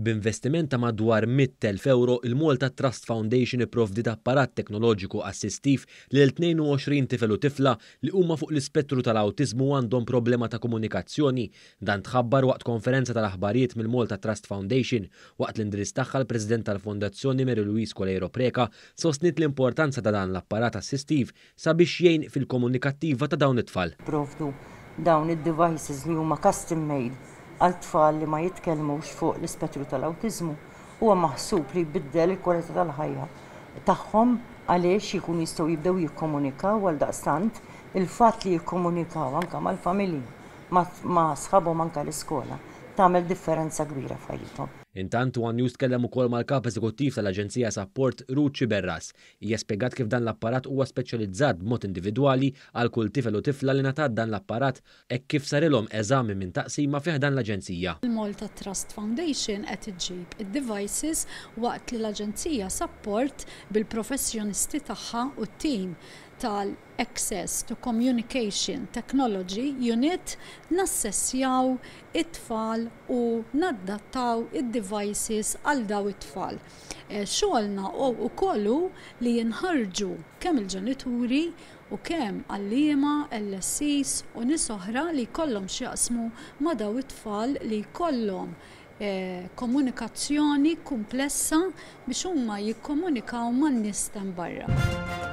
B'investiment ta' madwar 100,000 euro il-Malta Trust Foundation ipprovdit apparat teknoloġiku assistiv lil 22 tifel u tifla li huma fuq l-ispettru tal-awtiżmu għandhom problema ta' komunikazzjoni. Dan tħabbar waqt konferenza tal-aħbarijiet mill-Malta Trust Foundation waqt l-indirizz tagħha l-President tal-Fondazzjoni Mary Louise Colero Preka sostnit l-importanza ta' dan l-apparat assistiv sabiex jgħin fil-komunikattiva ta' dawn it-tfal. Provdu dawn id-devices li huma custom made għal tfal li ma jitkellmux fuq l-ispettru tal-awtiżmu huwa maħsub li jbiddel il-kwalità tal-ħajja tagħhom għaliex jkunu jistgħu jibdew jikkomunikaw għal daqstant il-fatt li jikkomunikaw anke mal-familji ma' sħabhom anke l-iskola tagħmel differenza kbira f'ħajjithom. Intant One News tkellem ukoll mal-kap eżekuttiv tal-Aġenzija Support Ruth Berras. Hija spjegat kif dan l-apparat huwa speċjalizzat b'mod individwali għal kull tifel u tifla li ngħatat dan l-apparat hekk kif sarilhom eżami minn taqsima fih dan l-Aġenzija. Il-Malta Trust Foundation qed iġġib id-devices waqt li l-Aġenzija Support bil-professjonisti tagħha u t-tim tal-Access to Communication Technology Unit nassessjaw it-tfal u naddattaw id-devices għal daw it-tfal. Xogħolna u kollu li jinħarġu kemm il-ġenituri u kemm għalliema, LSCs u nies oħra li jkollhom x'jaqsmu ma' daw it-tfal li jkollhom komunikazzjoni komplessa biex huma jikkomunikaw man-nies barra.